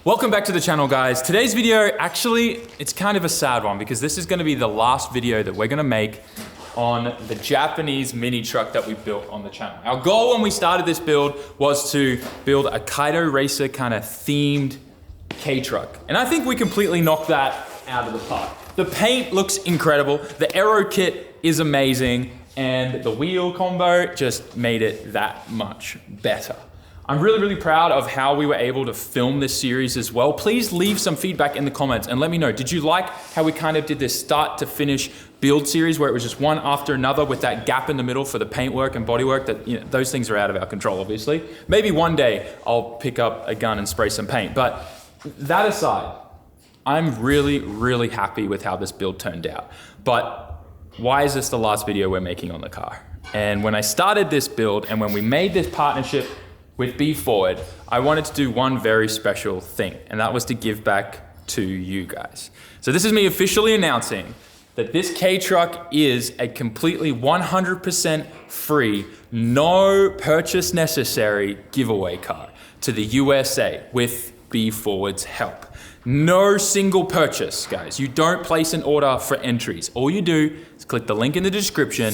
Welcome back to the channel, guys. Today's video, actually, it's kind of a sad one because this is gonna be the last video that we're gonna make on the Japanese mini truck that we built on the channel. Our goal when we started this build was to build a Kaido racer kind of themed K-truck. And I think we completely knocked that out of the park. The paint looks incredible. The aero kit is amazing. And the wheel combo just made it that much better. I'm really proud of how we were able to film this series as well. Please leave some feedback in the comments and let me know, did you like how we kind of did this start to finish build series where it was just one after another with that gap in the middle for the paintwork and bodywork that, you know, those things are out of our control, obviously. Maybe one day I'll pick up a gun and spray some paint, but that aside, I'm really happy with how this build turned out. But why is this the last video we're making on the car? And when I started this build and when we made this partnership with Be Forward, I wanted to do one very special thing, and that was to give back to you guys. So this is me officially announcing that this K-Truck is a completely 100% free, no purchase necessary giveaway car to the USA with Be Forward's help. No single purchase, guys. You don't place an order for entries. All you do is click the link in the description,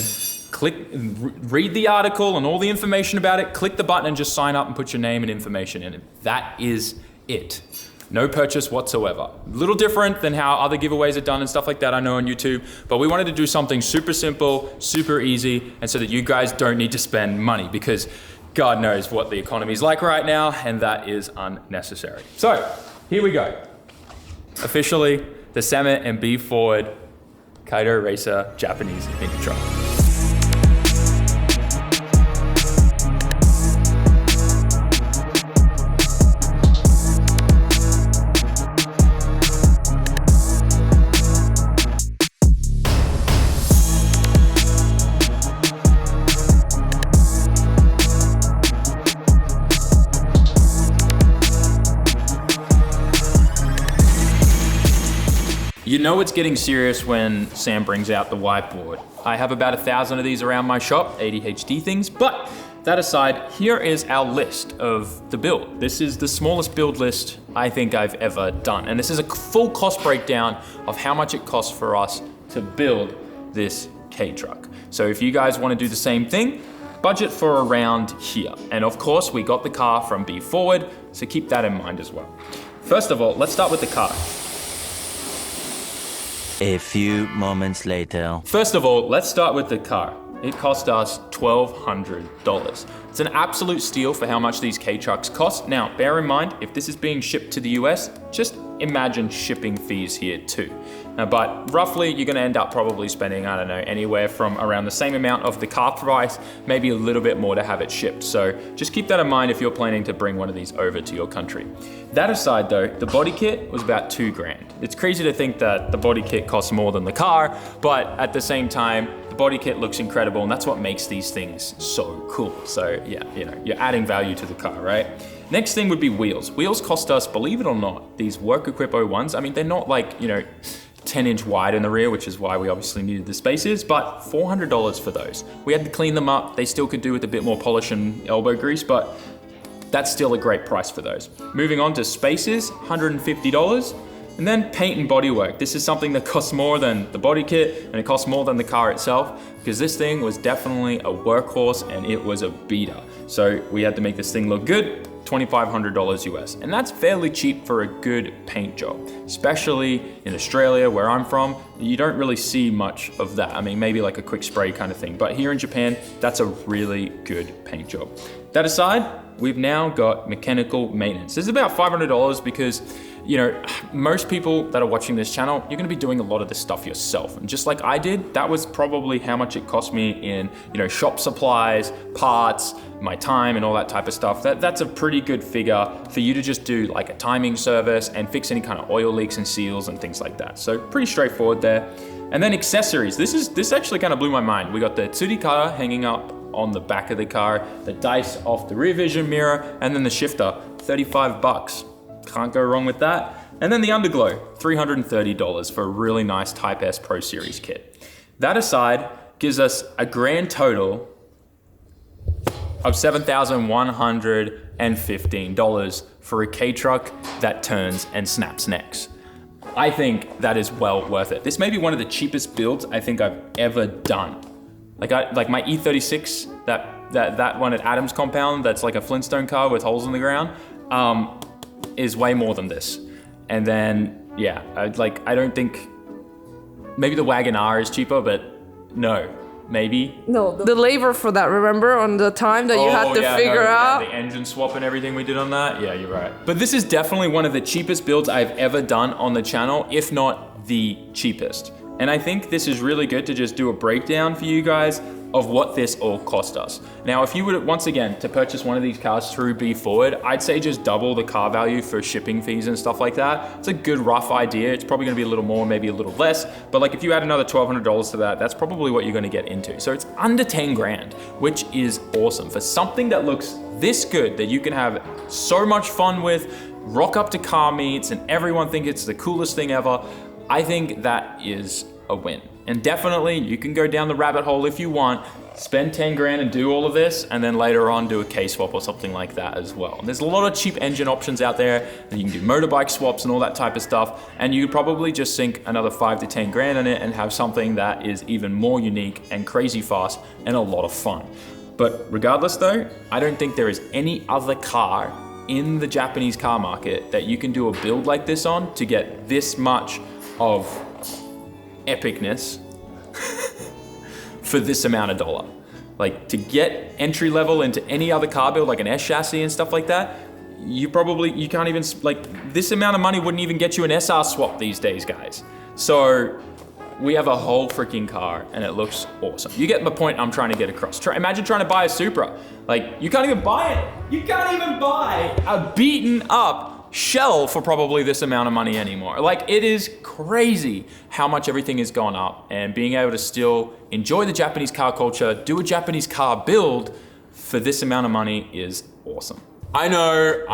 read the article and all the information about it, click the button and just sign up and put your name and information in it. That is it. No purchase whatsoever. A little different than how other giveaways are done and stuff like that I know on YouTube, but we wanted to do something super simple, super easy, and so that you guys don't need to spend money because God knows what the economy is like right now, and that is unnecessary. So here we go. Officially, the SAMMIT and Be Forward Kaido Racer Japanese mini truck. You know it's getting serious when Sam brings out the whiteboard. I have about 1,000 of these around my shop, ADHD things, but that aside, here is our list of the build. This is the smallest build list I think I've ever done. And this is a full cost breakdown of how much it costs for us to build this K-truck. So if you guys want to do the same thing, budget for around here. And of course, we got the car from Be Forward, so keep that in mind as well. First of all, let's start with the car. A few moments later. First of all, let's start with the car. It cost us $1,200. It's an absolute steal for how much these K-trucks cost. Now, bear in mind, if this is being shipped to the US, just imagine shipping fees here too. But roughly, you're gonna end up probably spending, I don't know, anywhere from around the same amount of the car price, maybe a little bit more to have it shipped. So just keep that in mind if you're planning to bring one of these over to your country. That aside though, the body kit was about $2,000. It's crazy to think that the body kit costs more than the car, but at the same time, the body kit looks incredible and that's what makes these things so cool. So yeah, you know, you're adding value to the car, right? Next thing would be wheels. Wheels cost us, believe it or not, these Work Equip 01s. I mean, they're not like, you know, 10-inch wide in the rear, which is why we obviously needed the spaces, but $400 for those. We had to clean them up. They still could do with a bit more polish and elbow grease, but that's still a great price for those. Moving on to spaces, $150. And then paint and bodywork. This is something that costs more than the body kit and it costs more than the car itself because this thing was definitely a workhorse and it was a beater. So we had to make this thing look good, $2,500 US. And that's fairly cheap for a good paint job, especially in Australia where I'm from. You don't really see much of that. I mean, maybe like a quick spray kind of thing, but here in Japan, that's a really good paint job. That aside, we've now got mechanical maintenance. This is about $500 because, you know, most people that are watching this channel, you're gonna be doing a lot of this stuff yourself. And just like I did, that was probably how much it cost me in, you know, shop supplies, parts, my time and all that type of stuff. That's a pretty good figure for you to just do like a timing service and fix any kind of oil leaks and seals and things like that. So pretty straightforward there. And then accessories. This actually kind of blew my mind. We got the tsurikara hanging up on the back of the car, the dice off the rear vision mirror, and then the shifter, 35 bucks. Can't go wrong with that. And then the underglow, $330 for a really nice Type S Pro Series kit. That aside gives us a grand total of $7,115 for a K-truck that turns and snaps necks. I think that is well worth it. This may be one of the cheapest builds I think I've ever done. Like my E36, that one at Adams Compound, that's like a Flintstone car with holes in the ground, is way more than this. And then, yeah, I don't think, maybe the Wagon R is cheaper, but no, maybe. No, the labor for that, remember, on the time that you had to figure out? The engine swap and everything we did on that. Yeah, you're right. But this is definitely one of the cheapest builds I've ever done on the channel, if not the cheapest. And I think this is really good to just do a breakdown for you guys of what this all cost us. Now, if you were, once again, to purchase one of these cars through Be Forward, I'd say just double the car value for shipping fees and stuff like that. It's a good rough idea. It's probably gonna be a little more, maybe a little less, but like if you add another $1,200 to that, that's probably what you're gonna get into. So it's under 10 grand, which is awesome. For something that looks this good, that you can have so much fun with, rock up to car meets, and everyone think it's the coolest thing ever, I think that is a win. And definitely you can go down the rabbit hole if you want, spend 10 grand and do all of this, and then later on do a K-swap or something like that as well. There's a lot of cheap engine options out there, and you can do motorbike swaps and all that type of stuff, and you could probably just sink another 5 to 10 grand in it and have something that is even more unique and crazy fast and a lot of fun. But regardless though, I don't think there is any other car in the Japanese car market that you can do a build like this on to get this much of epicness for this amount of dollar. Like, to get entry level into any other car build, like an S chassis and stuff like that, you can't even, like, this amount of money wouldn't even get you an SR swap these days, guys. So we have a whole freaking car and it looks awesome. You get the point I'm trying to get across. Imagine trying to buy a Supra. Like, you can't even buy it. You can't even buy a beaten up shell for probably this amount of money anymore. Like, it is crazy how much everything has gone up, and being able to still enjoy the Japanese car culture, do a Japanese car build for this amount of money is awesome. I know,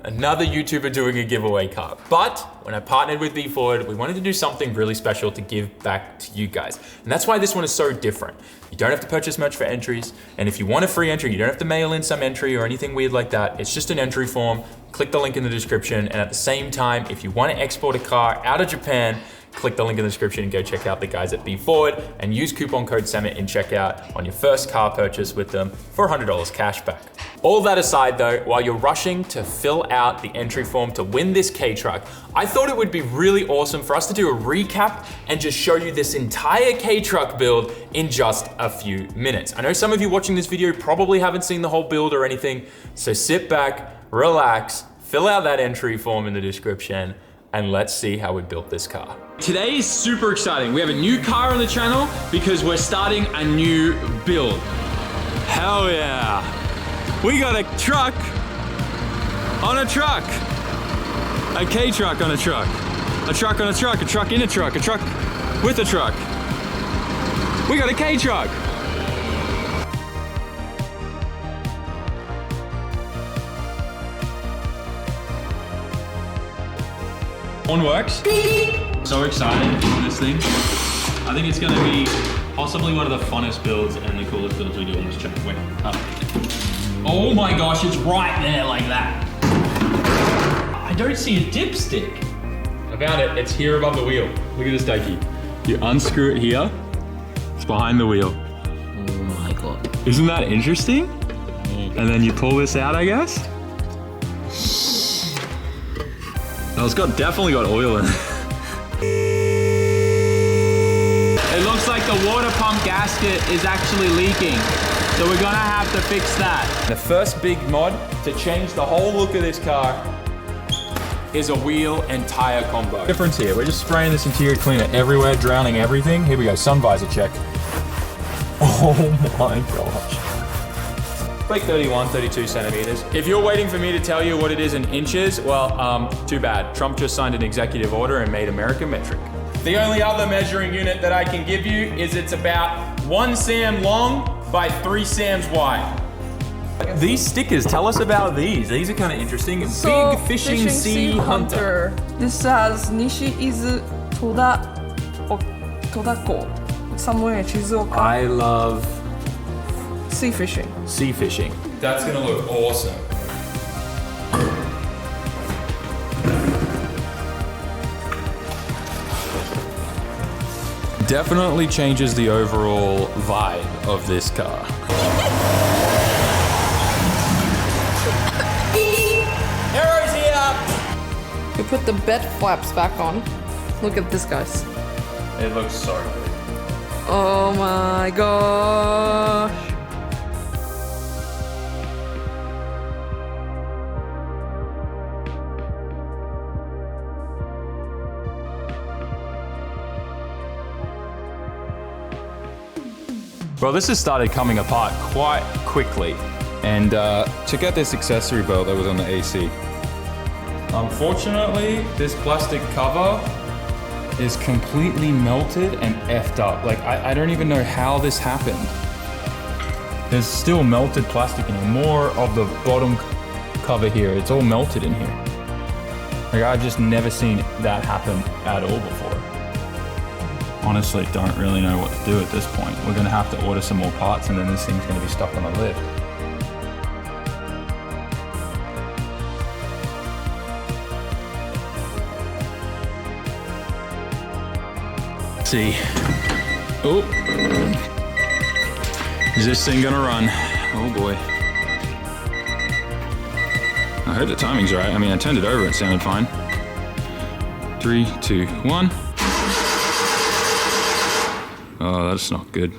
another YouTuber doing a giveaway car, but when I partnered with Be Forward, we wanted to do something really special to give back to you guys. And that's why this one is so different. You don't have to purchase merch for entries, and if you want a free entry, you don't have to mail in some entry or anything weird like that. It's just an entry form. Click the link in the description, and at the same time, if you want to export a car out of Japan, click the link in the description and go check out the guys at Be Forward and use coupon code SAMMIT in checkout on your first car purchase with them for $100 cash back. All that aside though, while you're rushing to fill out the entry form to win this K-truck, I thought it would be really awesome for us to do a recap and just show you this entire K-truck build in just a few minutes. I know some of you watching this video probably haven't seen the whole build or anything, so sit back, relax, fill out that entry form in the description, and let's see how we built this car. Today is super exciting. We have a new car on the channel because we're starting a new build. Hell yeah. We got a truck on a truck. A K-truck on a truck. A truck on a truck, a truck in a truck with a truck. We got a K-truck. One works. So excited for this thing. I think it's gonna be possibly one of the funnest builds and the coolest builds we do on this channel. Wait, up. Oh my gosh, it's right there like that. I don't see a dipstick. I found it, it's here above the wheel. Look at this, Daiki. You unscrew it here, it's behind the wheel. Oh my god. Isn't that interesting? And then you pull this out, I guess? Oh, it's definitely got oil in it. It looks like the water pump gasket is actually leaking. So we're gonna have to fix that. The first big mod to change the whole look of this car is a wheel and tire combo. Difference here, we're just spraying this interior cleaner everywhere, drowning everything. Here we go, sun visor check. Oh my gosh. Like 31, 32 centimeters. If you're waiting for me to tell you what it is in inches, well, too bad. Trump just signed an executive order and made America metric. The only other measuring unit that I can give you is it's about 1 SAM long by 3 SAMs wide. These stickers, tell us about these. These are kind of interesting. So, Big Fishing Sea Hunter. This says Nishi-Izu Todako, somewhere in Shizuoka. I love sea fishing. sea fishing. That's gonna look awesome. Definitely changes the overall vibe of this car. Arrow's here! We put the bed flaps back on. Look at this, guys. It looks so good. Oh my gosh. Well, this has started coming apart quite quickly. And check out this accessory belt that was on the AC. Unfortunately, this plastic cover is completely melted and effed up. Like, I don't even know how this happened. There's still melted plastic in here. More of the bottom cover here. It's all melted in here. Like, I've just never seen that happen at all before. Honestly, don't really know what to do at this point. We're gonna have to order some more parts and then this thing's gonna be stuck on the lid. Let's see. Oh. Is this thing gonna run? Oh boy. I hope the timing's right. I mean, I turned it over, it sounded fine. 3, 2, 1. Oh, that's not good.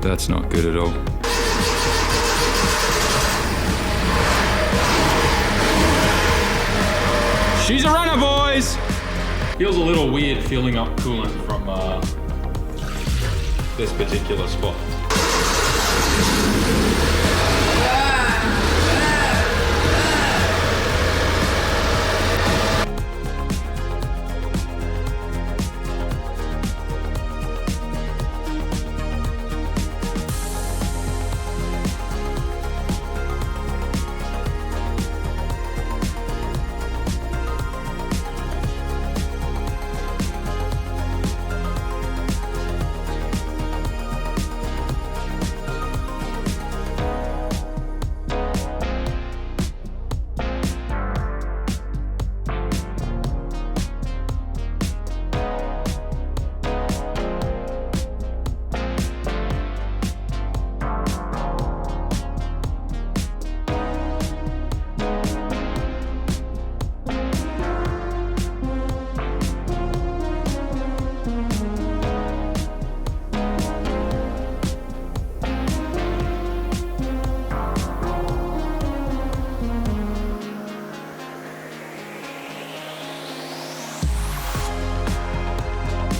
That's not good at all. She's a runner, boys! Feels a little weird filling up coolant from this particular spot.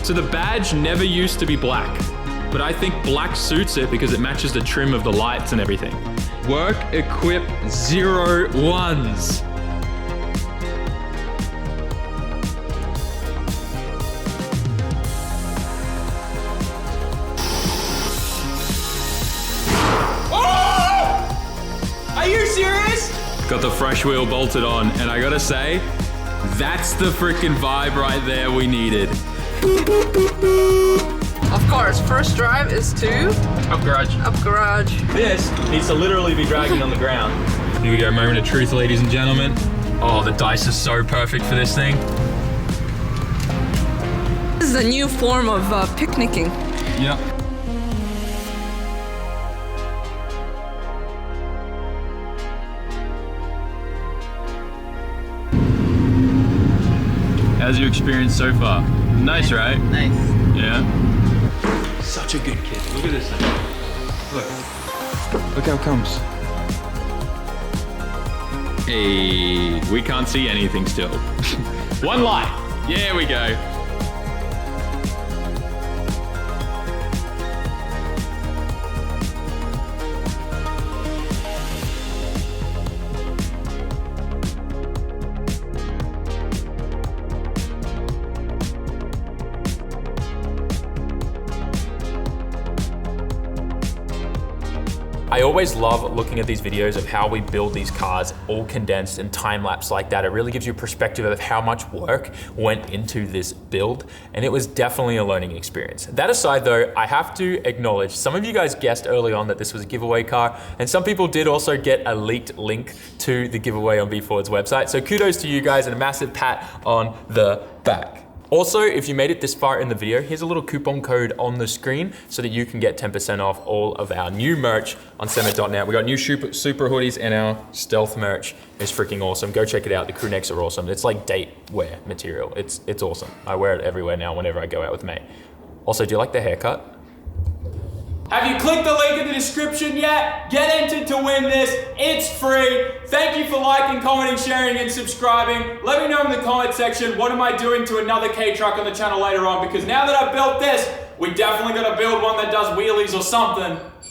So the badge never used to be black, but I think black suits it because it matches the trim of the lights and everything. Work equip 01s. Oh! Are you serious? Got the fresh wheel bolted on, and I gotta say, that's the freaking vibe right there we needed. Of course, first drive is to Up garage. up garage. This needs to literally be dragging on the ground. Here we go, moment of truth, ladies and gentlemen. Oh, the dice is so perfect for this thing. This is a new form of picnicking. Yep. How's your experience so far? Nice, right? Nice. Yeah. Such a good kid. Look at this thing. Look. Look how it comes. Hey, we can't see anything still. One light. Yeah, we go. I always love looking at these videos of how we build these cars all condensed and time-lapse like that. It really gives you a perspective of how much work went into this build, and it was definitely a learning experience. That aside though, I have to acknowledge, some of you guys guessed early on that this was a giveaway car, and some people did also get a leaked link to the giveaway on B-Ford's website. So kudos to you guys and a massive pat on the back. Also, if you made it this far in the video, here's a little coupon code on the screen so that you can get 10% off all of our new merch on SAMMIT.net. We got new super hoodies, and our stealth merch is freaking awesome. Go check it out. The crew necks are awesome. It's like date wear material. It's awesome. I wear it everywhere now whenever I go out with May. Also, do you like the haircut? Have you clicked the link in the description yet? Get entered to win this. It's free. Thank you for liking, commenting, sharing, and subscribing. Let me know in the comment section, what am I doing to another K-Truck on the channel later on? Because now that I've built this, we definitely gotta build one that does wheelies or something.